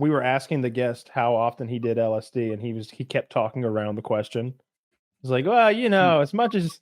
we were asking the guest how often he did LSD, and he kept talking around the question. He's like, well, as much as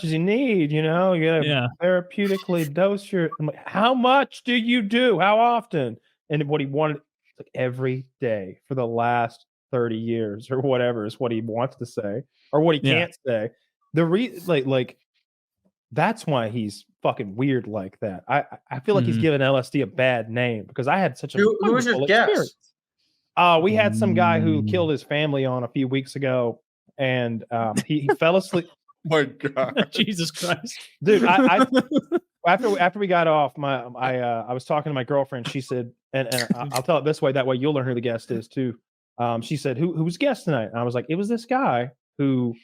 you need, you gotta therapeutically dose your. I'm like, how much do you do? How often? And what he wanted, like every day for the last 30 years or whatever is what he wants to say or what he can't say. The that's why he's fucking weird like that. I feel like he's giving LSD a bad name because I had such a who was your guest? We had some guy who killed his family on a few weeks ago, and he fell asleep. My God, Jesus Christ, dude! I after we got off, I was talking to my girlfriend. She said, and I'll tell it this way. That way, you'll learn who the guest is too. She said, "Who's guest tonight?" And I was like, "It was this guy who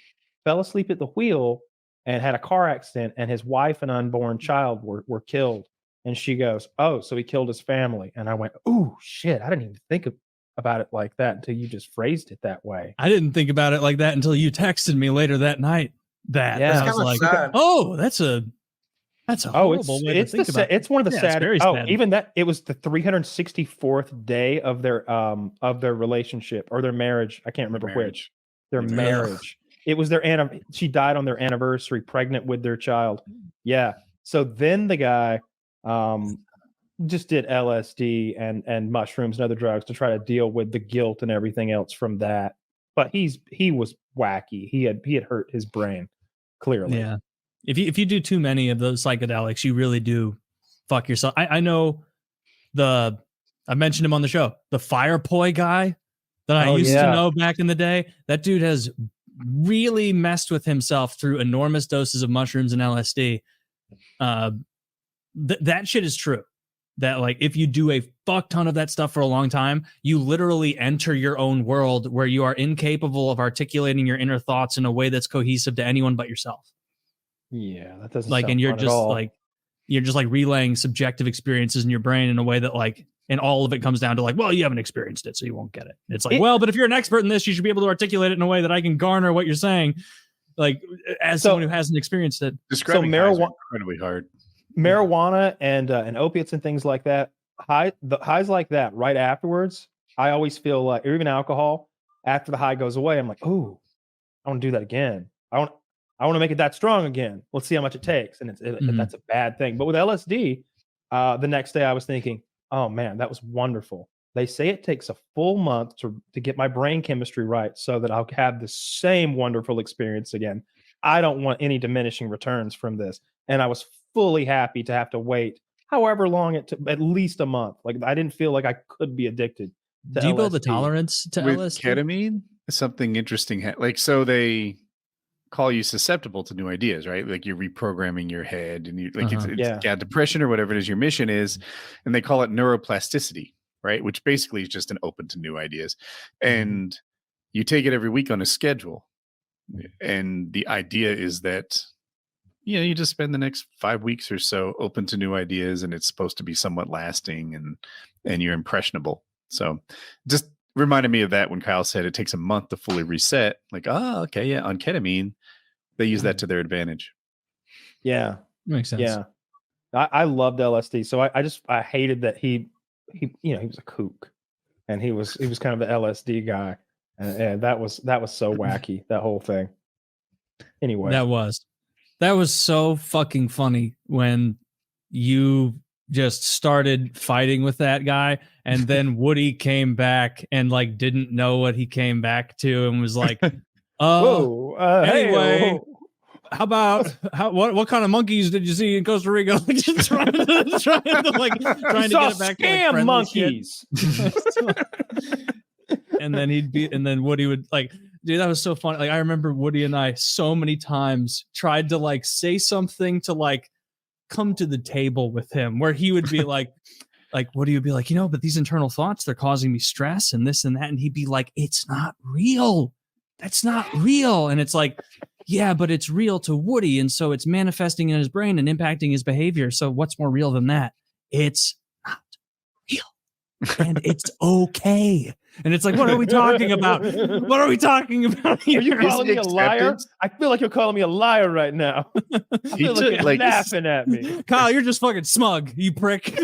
fell asleep at the wheel and had a car accident, and his wife and unborn child were killed." And she goes, "Oh, so he killed his family." And I went, "Oh shit! I didn't even think about it like that until you just phrased it that way." I didn't think about it like that until you texted me later that night. I was like, sad. "Oh, that's a horrible way to think about it." It's one of the sad. Sad. Even that it was the 364th day of their relationship or their marriage. I can't remember which. Their marriage. It was their she died on their anniversary, pregnant with their child. Yeah. So then the guy just did LSD and mushrooms and other drugs to try to deal with the guilt and everything else from that. But he was wacky. He had hurt his brain, clearly. Yeah. If you do too many of those psychedelics, you really do fuck yourself. I know I mentioned him on the show, the Fire Poi guy that I used to know back in the day. That dude has really messed with himself through enormous doses of mushrooms and LSD. That shit is true. That like if you do a fuck ton of that stuff for a long time, you literally enter your own world where you are incapable of articulating your inner thoughts in a way that's cohesive to anyone but yourself. Yeah, that doesn't like, sound and you're fun just at all. like you're just like relaying subjective experiences in your brain in a way that like, and all of it comes down to like, well, you haven't experienced it, so you won't get it. It's like, well, but if you're an expert in this, you should be able to articulate it in a way that I can garner what you're saying. Like as someone who hasn't experienced it. Describing highs are incredibly hard. Marijuana and opiates and things like that, highs like that right afterwards, I always feel like, or even alcohol, after the high goes away, I'm like, oh, I want to do that again. I want to make it that strong again. Let's see how much it takes. And that's a bad thing. But with LSD, the next day I was thinking, oh man, that was wonderful. They say it takes a full month to get my brain chemistry right so that I'll have the same wonderful experience again. I don't want any diminishing returns from this. And I was fully happy to have to wait however long it took, at least a month. Like I didn't feel like I could be addicted to Do you LSD. build a tolerance to with LSD? ketamine? Something interesting. Like, so they call you susceptible to new ideas, right? Like you're reprogramming your head and you like it's depression or whatever it is your mission is. And they call it neuroplasticity, right? Which basically is just an open to new ideas. And you take it every week on a schedule. And the idea is that, you just spend the next 5 weeks or so open to new ideas, and it's supposed to be somewhat lasting and you're impressionable. So just reminded me of that when Kyle said it takes a month to fully reset. Like, oh, okay, yeah, on ketamine, they use that to their advantage. Yeah. Makes sense. Yeah. I loved LSD. So I hated that he was a kook and he was kind of the LSD guy. And that was so wacky, that whole thing. Anyway. That was so fucking funny when you just started fighting with that guy and then Woody came back and like didn't know what he came back to and was like, anyway, how about what kind of monkeys did you see in Costa Rica? Like, just trying to get it back scam to like monkeys. And then Woody would like, dude, that was so funny. Like I remember Woody and I so many times tried to like say something to like come to the table with him where he would be like Woody would be like, but these internal thoughts, they're causing me stress and this and that. And he'd be like, it's not real. That's not real. And it's like, yeah, but it's real to Woody. And so it's manifesting in his brain and impacting his behavior. So what's more real than that? It's not real. And it's okay. And it's like, what are we talking about? What are we talking about here? Are you calling me a liar? I feel like you're calling me a liar right now. I feel like you're laughing at me. Kyle, you're just fucking smug, you prick.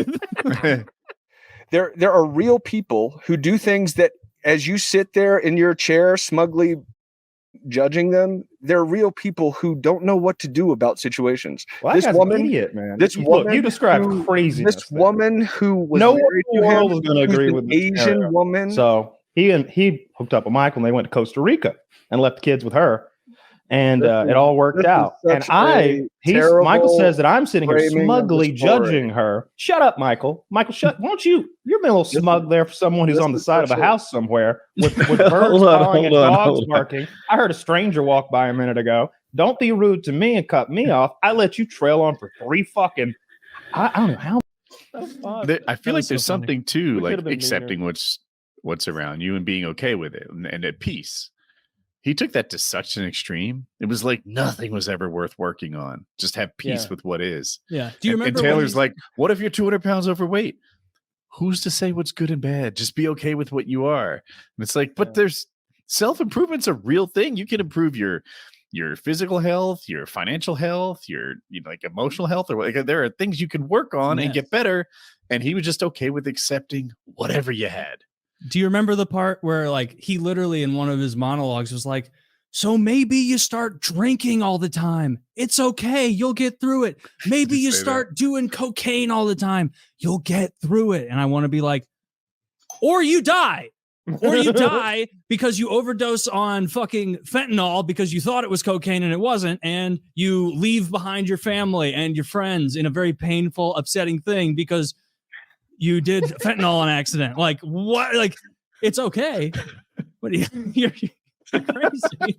there are real people who do things that, as you sit there in your chair smugly judging them, they're real people who don't know what to do about situations. Well, this woman, an idiot, man. This woman, you described craziness. This woman who was no one married in the to world him, is going to agree with this Asian scenario. woman. So he hooked up with Michael, and they went to Costa Rica and left the kids with her, and it all worked out. And Michael says that I'm sitting here smugly judging her. Shut up, Michael. Michael, won't you? You're being a little smug there for someone who's on the side of a house somewhere with birds calling and dogs barking. I heard a stranger walk by a minute ago. Don't be rude to me and cut me off. I let you trail on for 3 fucking. I don't know how. I feel like there's something too, like accepting what's around you and being okay with it and at peace. He took that to such an extreme. It was like nothing was ever worth working on. Just have peace with what is. Yeah. Do you remember? And Taylor's like, what if you're 200 pounds overweight? Who's to say what's good and bad? Just be okay with what you are. And it's like, but there's self-improvement's a real thing. You can improve your physical health, your financial health, your like emotional health, or like, there are things you can work on and get better. And he was just okay with accepting whatever you had. Do you remember the part where like he literally in one of his monologues was like, so maybe you start drinking all the time. It's okay. You'll get through it. Maybe you start doing cocaine all the time. You'll get through it. And I want to be like, or you die. Or you die because you overdose on fucking fentanyl because you thought it was cocaine and it wasn't, and you leave behind your family and your friends in a very painful, upsetting thing because you did fentanyl on accident. Like what? Like it's okay. But you're crazy.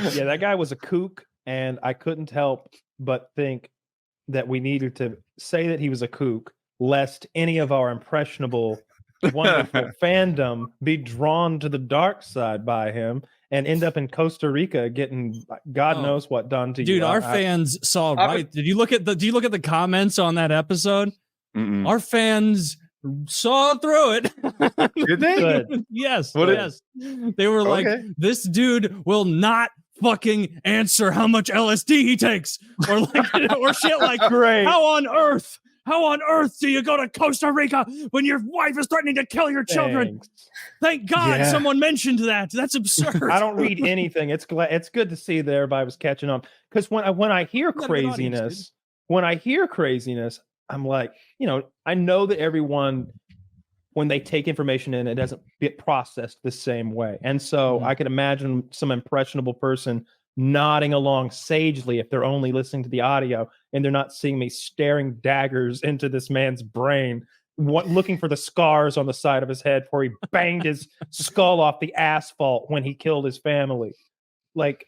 Yeah, that guy was a kook, and I couldn't help but think that we needed to say that he was a kook, lest any of our impressionable, wonderful fandom be drawn to the dark side by him and end up in Costa Rica getting God knows what done to you. Dude, our fans saw right. Did you look at the comments on that episode? Mm-mm. Our fans saw through it. Did they? Good. Yes. They were like, this dude will not fucking answer how much LSD he takes, or like, or shit like, great. How on earth do you go to Costa Rica when your wife is threatening to kill your children? Thank God someone mentioned that. That's absurd. I don't read anything. It's good to see that everybody was catching on, because when I hear craziness, I'm like, I know that everyone, when they take information in, it doesn't get processed the same way. And so I could imagine some impressionable person nodding along sagely if they're only listening to the audio and they're not seeing me staring daggers into this man's brain, looking for the scars on the side of his head where he banged his skull off the asphalt when he killed his family. Like,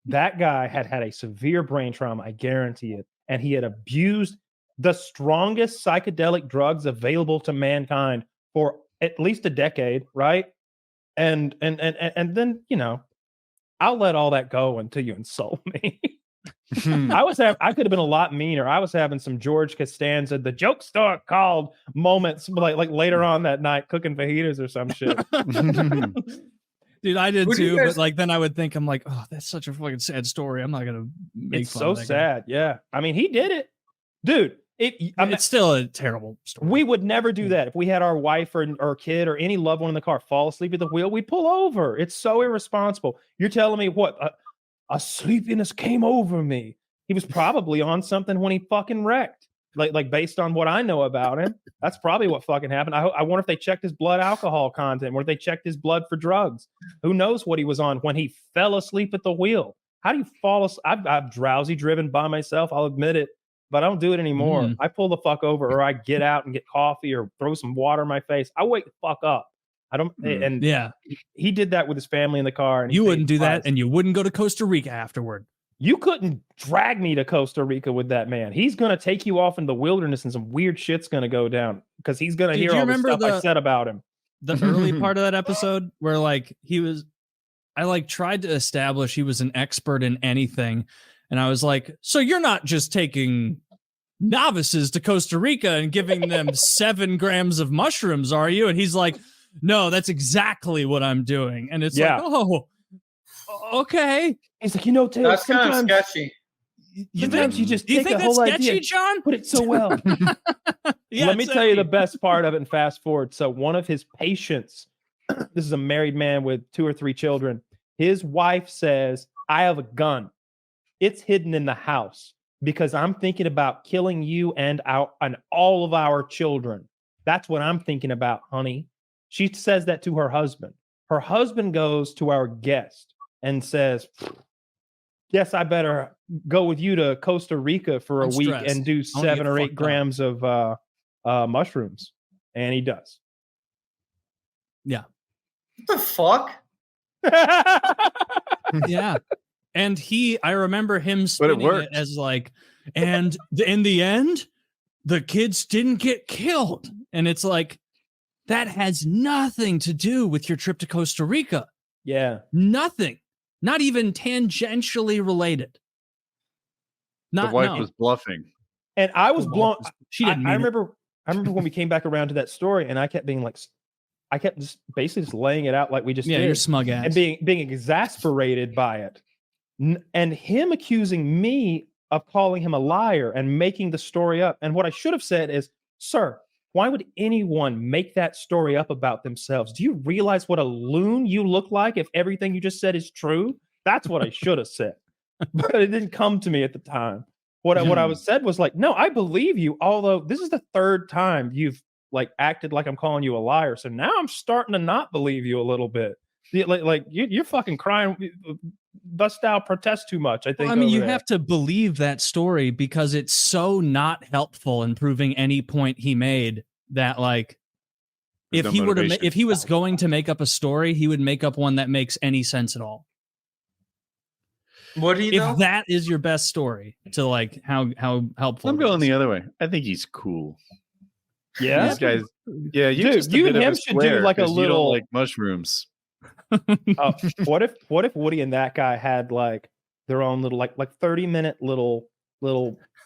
that guy had a severe brain trauma, I guarantee it. And he had abused the strongest psychedelic drugs available to mankind for at least a decade, right? And then, I'll let all that go until you insult me. I could have been a lot meaner. I was having some George Costanza, the joke store called moments, like later on that night, cooking fajitas or some shit. Dude, I did too, but like then I would think, I'm like, oh, that's such a fucking sad story. I'm not gonna make fun of that sad. Guy. Yeah, I mean, he did it, dude. It's still a terrible story. We would never do that if we had our wife or kid or any loved one in the car fall asleep at the wheel. We'd pull over. It's so irresponsible. You're telling me what? A sleepiness came over me. He was probably on something when he fucking wrecked. Like based on what I know about him, that's probably what fucking happened. I wonder if they checked his blood alcohol content, or if they checked his blood for drugs. Who knows what he was on when he fell asleep at the wheel? How do you fall asleep? I've drowsy driven by myself. I'll admit it. But I don't do it anymore. I pull the fuck over, or I get out and get coffee or throw some water in my face. I wake the fuck up. I don't. And he did that with his family in the car. And you wouldn't do that, and you wouldn't go to Costa Rica afterward. You couldn't drag me to Costa Rica with that man. He's going to take you off in the wilderness, and some weird shit's going to go down because he's going to hear all the stuff I said about him. The early part of that episode where like I tried to establish he was an expert in anything. And I was like, so you're not just taking novices to Costa Rica and giving them 7 grams of mushrooms, are you? And he's like, no, that's exactly what I'm doing. And it's like, oh, okay. He's like, Taylor, that's kind of sketchy. Sometimes you just do you take think a whole that's sketchy, idea, John? put it so well. Yeah, Let me tell you the best part of it and fast forward. So one of his patients, this is a married man with 2 or 3 children. His wife says, I have a gun. It's hidden in the house because I'm thinking about killing you and all of our children. That's what I'm thinking about, honey. She says that to her husband. Her husband goes to our guest and says, guess I better go with you to Costa Rica for a week and do 7 or 8 grams of mushrooms. And he does. Yeah. What the fuck? Yeah. And I remember him spinning it as like, and in the end, the kids didn't get killed. And it's like, that has nothing to do with your trip to Costa Rica. Yeah. Nothing. Not even tangentially related. The wife was bluffing. And I was blown. She didn't I remember when we came back around to that story and I kept being like, I kept just basically just laying it out like we just did. You're smug ass. And being exasperated by it. And him accusing me of calling him a liar and making the story up. And what I should have said is, sir, why would anyone make that story up about themselves? Do you realize what a loon you look like if everything you just said is true? That's what I should have said. But it didn't come to me at the time. What I was said was like, no, I believe you. Although this is the 3rd time you've like acted like I'm calling you a liar. So now I'm starting to not believe you a little bit. Like you're fucking crying. Bust out, protest too much. I think. Well, I mean, you have to believe that story because it's so not helpful in proving any point he made. That like, if he was going to make up a story, he would make up one that makes any sense at all. What do you know? If that is your best story, to like how helpful. I'm going the other way. I think he's cool. Yeah, these guys. Yeah, dude, you and him should do like a little like mushrooms. What if Woody and that guy had like their own little like 30-minute little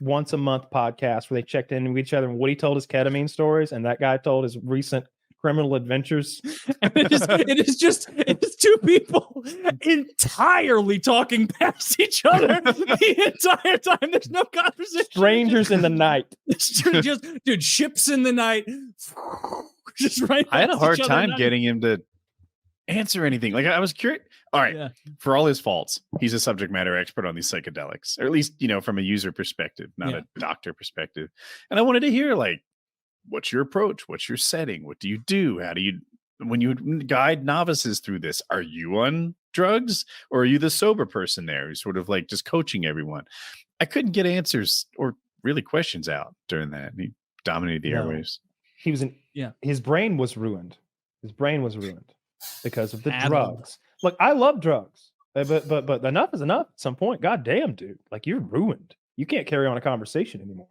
once a month podcast where they checked in with each other and Woody told his ketamine stories and that guy told his recent criminal adventures. It is 2 people entirely talking past each other the entire time. There's no conversation. Strangers in the night. just dude, ships in the night. Just right. I had a hard time getting him to answer anything. Like I was curious. All right, for all his faults, he's a subject matter expert on these psychedelics, or at least from a user perspective, not a doctor perspective. And I wanted to hear like, what's your approach? What's your setting? What do you do? How do you, when you guide novices through this, are you on drugs or are you the sober person there who's sort of like just coaching everyone? I couldn't get answers or really questions out during that. He dominated the airwaves. He was his brain was ruined. His brain was ruined because of the drugs. Look, I love drugs, but enough is enough at some point. God damn, dude. Like you're ruined. You can't carry on a conversation anymore.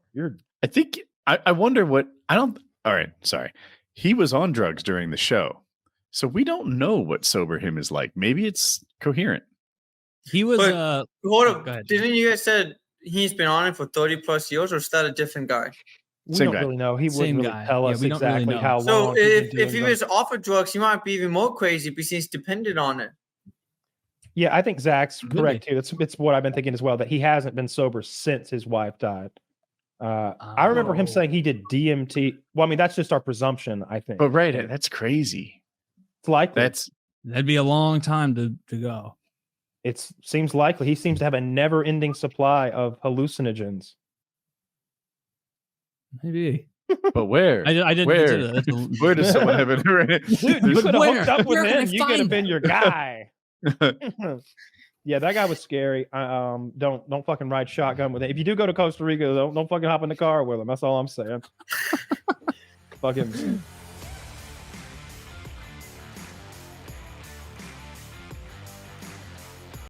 I think I wonder what all right, sorry. He was on drugs during the show. So we don't know what sober him is like. Maybe it's coherent. He was hold up. Didn't you guys said he's been on it for 30 plus years, or is that a different guy? We don't really know. He wouldn't really tell us exactly how long. So if he was offered drugs, he might be even more crazy because he's dependent on it. Yeah, I think Zach's correct too. It's what I've been thinking as well, that he hasn't been sober since his wife died. I remember him saying he did DMT. Well, I mean, that's just our presumption, I think. But that's crazy. It's likely. That'd be a long time to go. It seems likely. He seems to have a never-ending supply of hallucinogens. Maybe. But where? I didn't consider that. Where does someone have it? Dude, you could have hooked up with him. You could have been your guy. Yeah, that guy was scary. Don't fucking ride shotgun with him. If you do go to Costa Rica, don't fucking hop in the car with him. That's all I'm saying. Fucking